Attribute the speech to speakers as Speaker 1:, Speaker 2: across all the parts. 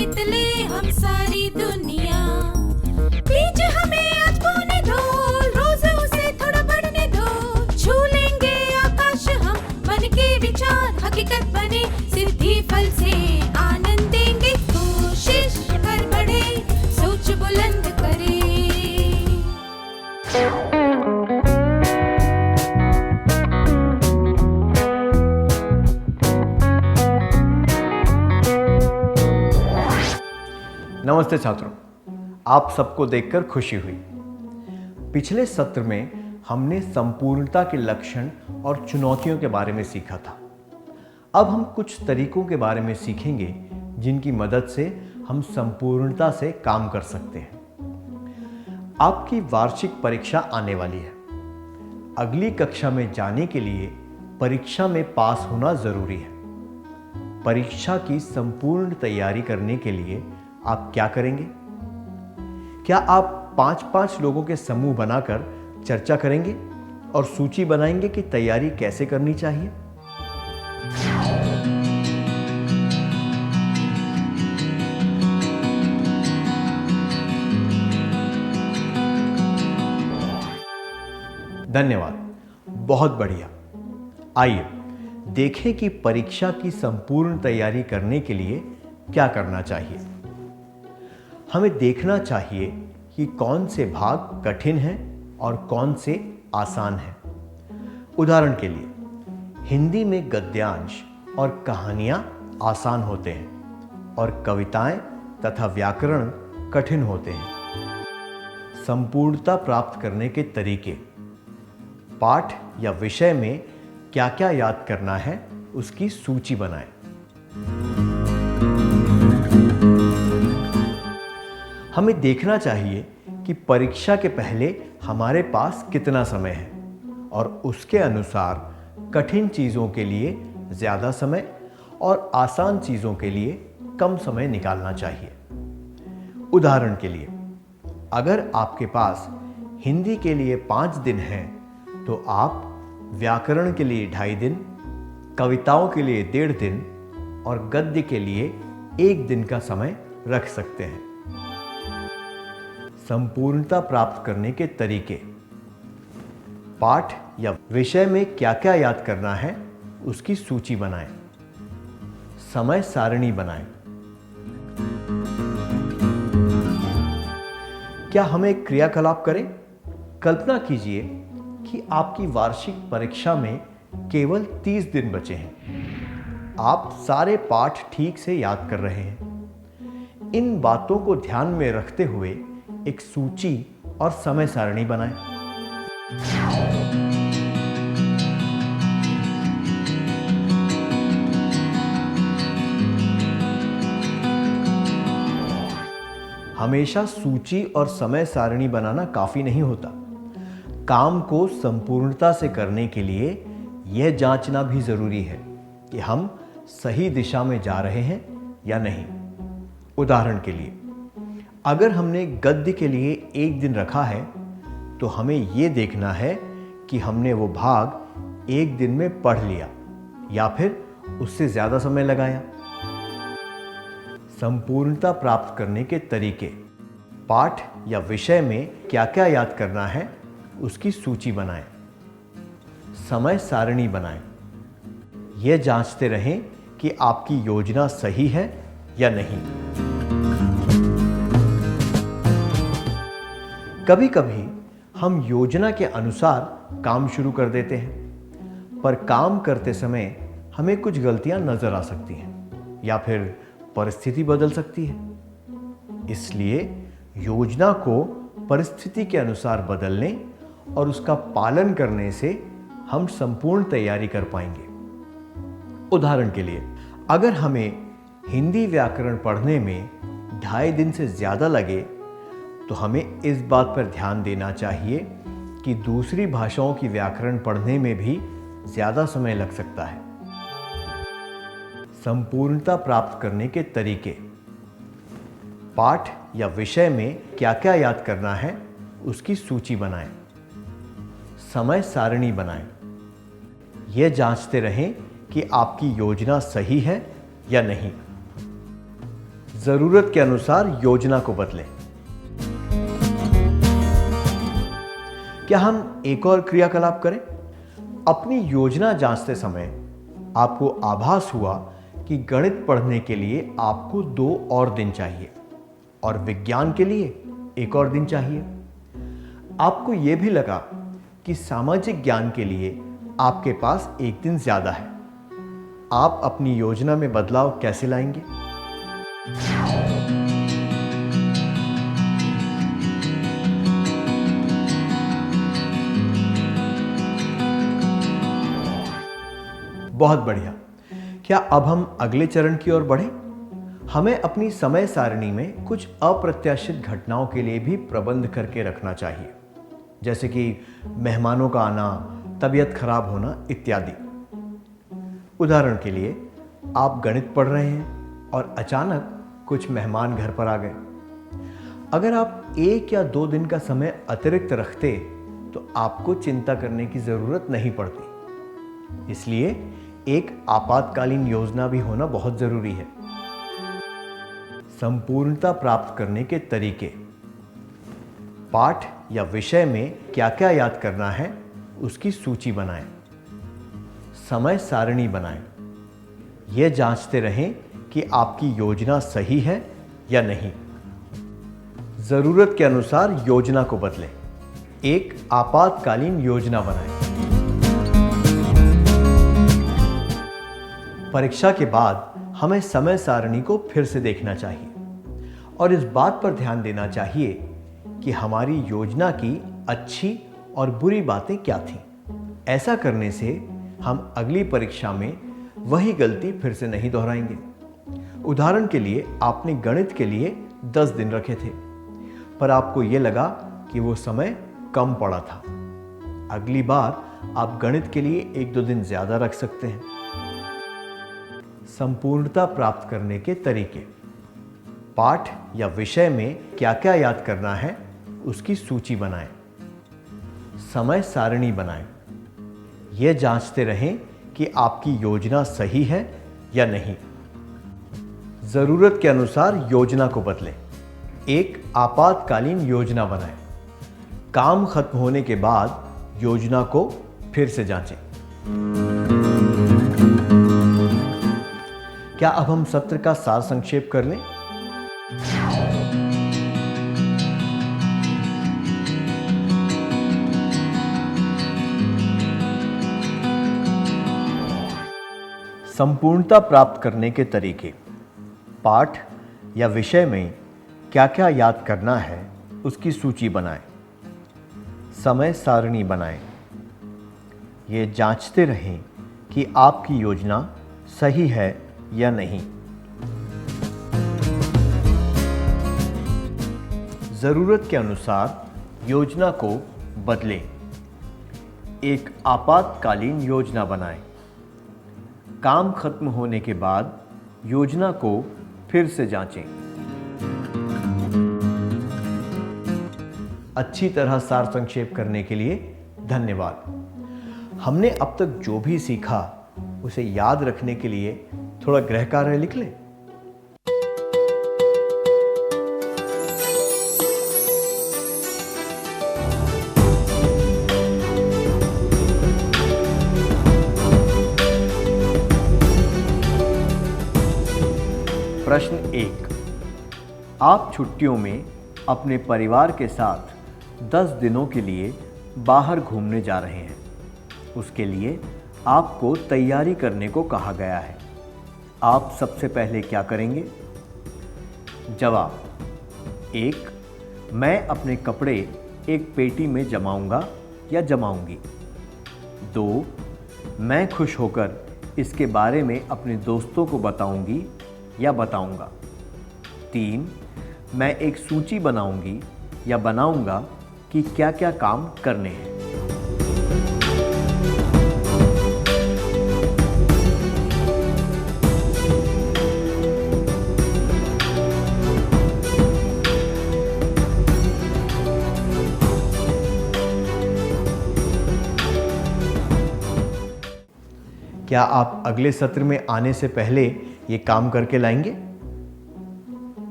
Speaker 1: जीत ले हम सारी दुनिया। बीच हमें आज बोने दो, रोज उसे थोड़ा बढ़ने दो। छू लेंगे आकाश हम, मन के विचार हकीकत बने। सिद्धि फल से आनंद देंगे, कोशिश कर बढ़े, सोच बुलंद करे।
Speaker 2: नमस्ते छात्रों, आप सबको देखकर खुशी हुई। पिछले सत्र में हमने संपूर्णता के लक्षण और चुनौतियों के बारे में सीखा था। अब हम कुछ तरीकों के बारे में सीखेंगे जिनकी मदद से हम संपूर्णता से काम कर सकते हैं। आपकी वार्षिक परीक्षा आने वाली है। अगली कक्षा में जाने के लिए परीक्षा में पास होना जरूरी है। परीक्षा की संपूर्ण तैयारी करने के लिए आप क्या करेंगे? क्या आप 5-5 लोगों के समूह बनाकर चर्चा करेंगे और सूची बनाएंगे कि तैयारी कैसे करनी चाहिए? धन्यवाद, बहुत बढ़िया। आइए देखें कि परीक्षा की संपूर्ण तैयारी करने के लिए क्या करना चाहिए। हमें देखना चाहिए कि कौन से भाग कठिन हैं और कौन से आसान हैं। उदाहरण के लिए, हिंदी में गद्यांश और कहानियाँ आसान होते हैं और कविताएं तथा व्याकरण कठिन होते हैं। संपूर्णता प्राप्त करने के तरीके: पाठ या विषय में क्या क्या याद करना है उसकी सूची बनाएं। हमें देखना चाहिए कि परीक्षा के पहले हमारे पास कितना समय है और उसके अनुसार कठिन चीज़ों के लिए ज़्यादा समय और आसान चीज़ों के लिए कम समय निकालना चाहिए। उदाहरण के लिए, अगर आपके पास हिंदी के लिए 5 दिन हैं तो आप व्याकरण के लिए 2.5 दिन, कविताओं के लिए 1.5 दिन और गद्य के लिए 1 दिन का समय रख सकते हैं। संपूर्णता प्राप्त करने के तरीके: पाठ या विषय में क्या क्या याद करना है उसकी सूची बनाएं। समय सारणी बनाएं। क्या हम एक क्रियाकलाप करें? कल्पना कीजिए कि आपकी वार्षिक परीक्षा में केवल 30 दिन बचे हैं। आप सारे पाठ ठीक से याद कर रहे हैं। इन बातों को ध्यान में रखते हुए एक सूची और समय सारणी बनाएं। हमेशा सूची और समय सारणी बनाना काफी नहीं होता। काम को संपूर्णता से करने के लिए यह जांचना भी जरूरी है कि हम सही दिशा में जा रहे हैं या नहीं। उदाहरण के लिए, अगर हमने गद्य के लिए 1 दिन रखा है तो हमें यह देखना है कि हमने वो भाग 1 दिन में पढ़ लिया या फिर उससे ज्यादा समय लगाया। संपूर्णता प्राप्त करने के तरीके: पाठ या विषय में क्या क्या याद करना है उसकी सूची बनाएं। समय सारणी बनाएं। यह जांचते रहें कि आपकी योजना सही है या नहीं। कभी कभी हम योजना के अनुसार काम शुरू कर देते हैं, पर काम करते समय हमें कुछ गलतियां नजर आ सकती हैं या फिर परिस्थिति बदल सकती है। इसलिए योजना को परिस्थिति के अनुसार बदलने और उसका पालन करने से हम संपूर्ण तैयारी कर पाएंगे। उदाहरण के लिए, अगर हमें हिंदी व्याकरण पढ़ने में 2.5 दिन से ज़्यादा लगे तो हमें इस बात पर ध्यान देना चाहिए कि दूसरी भाषाओं की व्याकरण पढ़ने में भी ज़्यादा समय लग सकता है। संपूर्णता प्राप्त करने के तरीके: पाठ या विषय में क्या क्या याद करना है उसकी सूची बनाएं। समय सारणी बनाएं। यह जांचते रहें कि आपकी योजना सही है या नहीं। जरूरत के अनुसार योजना को बदलें। क्या हम एक और क्रियाकलाप करें? अपनी योजना जांचते समय आपको आभास हुआ कि गणित पढ़ने के लिए आपको 2 और दिन चाहिए और विज्ञान के लिए 1 और दिन चाहिए। आपको यह भी लगा कि सामाजिक ज्ञान के लिए आपके पास 1 दिन ज्यादा है। आप अपनी योजना में बदलाव कैसे लाएंगे? बहुत बढ़िया। क्या अब हम अगले चरण की ओर बढ़ें? हमें अपनी समय सारणी में कुछ अप्रत्याशित घटनाओं के लिए भी प्रबंध करके रखना चाहिए, जैसे कि मेहमानों का आना, तबीयत खराब होना इत्यादि। उदाहरण के लिए, आप गणित पढ़ रहे हैं और अचानक कुछ मेहमान घर पर आ गए। अगर आप 1 या 2 दिन का समय अतिरिक्त रखते तो आपको चिंता करने की जरूरत नहीं पड़ती। इसलिए एक आपातकालीन योजना भी होना बहुत जरूरी है। संपूर्णता प्राप्त करने के तरीके। पाठ या विषय में क्या क्या याद करना है उसकी सूची बनाएं। समय सारणी बनाएं। यह जांचते रहें कि आपकी योजना सही है या नहीं। जरूरत के अनुसार योजना को बदलें। एक आपातकालीन योजना बनाएं। परीक्षा के बाद हमें समय सारणी को फिर से देखना चाहिए और इस बात पर ध्यान देना चाहिए कि हमारी योजना की अच्छी और बुरी बातें क्या थीं। ऐसा करने से हम अगली परीक्षा में वही गलती फिर से नहीं दोहराएंगे। उदाहरण के लिए, आपने गणित के लिए 10 दिन रखे थे, पर आपको यह लगा कि वो समय कम पड़ा था। अगली बार आप गणित के लिए 1-2 दिन ज्यादा रख सकते हैं। संपूर्णता प्राप्त करने के तरीके। पाठ या विषय में क्या क्या याद करना है उसकी सूची बनाएं। समय सारणी बनाएं। यह जांचते रहें कि आपकी योजना सही है या नहीं। जरूरत के अनुसार योजना को बदलें। एक आपातकालीन योजना बनाएं। काम खत्म होने के बाद योजना को फिर से जांचें। क्या अब हम सत्र का सार संक्षेप कर लें? संपूर्णता प्राप्त करने के तरीके। पाठ या विषय में क्या क्या याद करना है उसकी सूची बनाएं। समय सारणी बनाएं। ये जांचते रहें कि आपकी योजना सही है या नहीं। जरूरत के अनुसार योजना को बदलें। एक आपातकालीन योजना बनाएं। काम खत्म होने के बाद योजना को फिर से जांचें। अच्छी तरह सार संक्षेप करने के लिए धन्यवाद। हमने अब तक जो भी सीखा उसे याद रखने के लिए थोड़ा गृह कार्य लिख लें। प्रश्न 1। आप छुट्टियों में अपने परिवार के साथ 10 दिनों के लिए बाहर घूमने जा रहे हैं। उसके लिए आपको तैयारी करने को कहा गया है। आप सबसे पहले क्या करेंगे? जवाब: 1. मैं अपने कपड़े एक पेटी में जमाऊंगा या जमाऊंगी। 2. मैं खुश होकर इसके बारे में अपने दोस्तों को बताऊंगी या बताऊंगा। 3. मैं एक सूची बनाऊंगी या बनाऊंगा कि क्या क्या काम करने हैं। क्या आप अगले सत्र में आने से पहले ये काम करके लाएंगे?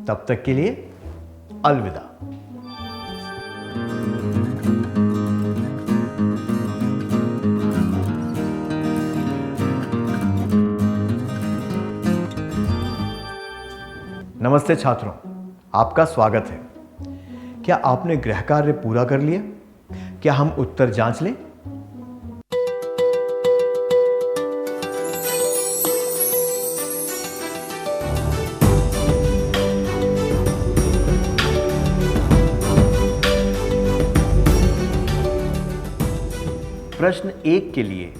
Speaker 2: तब तक के लिए अलविदा। नमस्ते छात्रों, आपका स्वागत है। क्या आपने गृह कार्य पूरा कर लिया? क्या हम उत्तर जांच लें? प्रश्न 1 के लिए,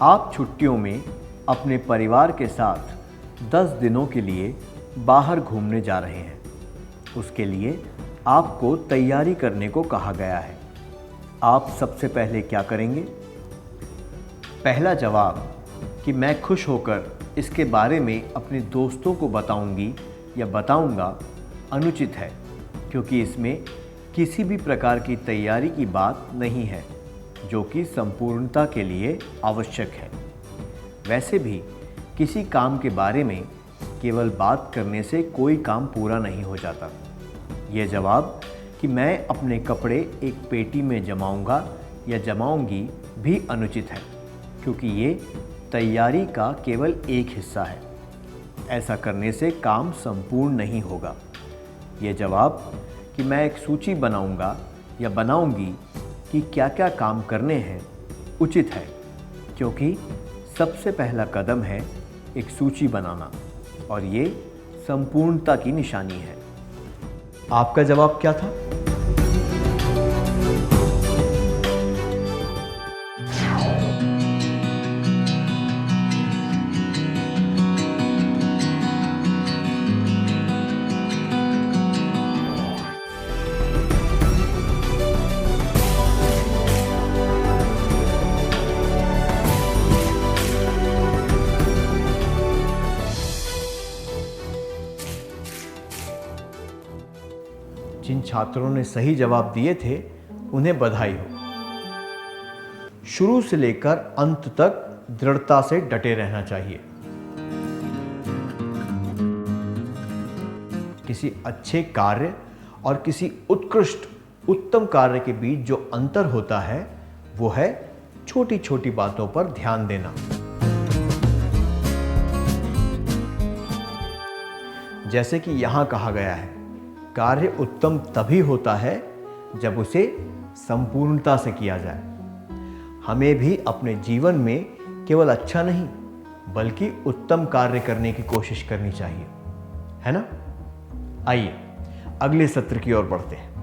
Speaker 2: आप छुट्टियों में अपने परिवार के साथ 10 दिनों के लिए बाहर घूमने जा रहे हैं। उसके लिए आपको तैयारी करने को कहा गया है। आप सबसे पहले क्या करेंगे? पहला जवाब कि मैं खुश होकर इसके बारे में अपने दोस्तों को बताऊंगी या बताऊंगा अनुचित है, क्योंकि इसमें किसी भी प्रकार की तैयारी की बात नहीं है, जो कि संपूर्णता के लिए आवश्यक है। वैसे भी किसी काम के बारे में केवल बात करने से कोई काम पूरा नहीं हो जाता। ये जवाब कि मैं अपने कपड़े एक पेटी में जमाऊंगा या जमाऊंगी भी अनुचित है, क्योंकि ये तैयारी का केवल एक हिस्सा है। ऐसा करने से काम संपूर्ण नहीं होगा। ये जवाब कि मैं एक सूची बनाऊंगा या बनाऊंगी कि क्या क्या काम करने हैं उचित है, क्योंकि सबसे पहला कदम है एक सूची बनाना, और ये संपूर्णता की निशानी है। आपका जवाब क्या था? जिन छात्रों ने सही जवाब दिए थे उन्हें बधाई हो। शुरू से लेकर अंत तक दृढ़ता से डटे रहना चाहिए। किसी अच्छे कार्य और किसी उत्कृष्ट उत्तम कार्य के बीच जो अंतर होता है वो है छोटी छोटी बातों पर ध्यान देना। जैसे कि यहां कहा गया है, कार्य उत्तम तभी होता है जब उसे संपूर्णता से किया जाए। हमें भी अपने जीवन में केवल अच्छा नहीं बल्कि उत्तम कार्य करने की कोशिश करनी चाहिए, है ना? आइए अगले सत्र की ओर बढ़ते हैं।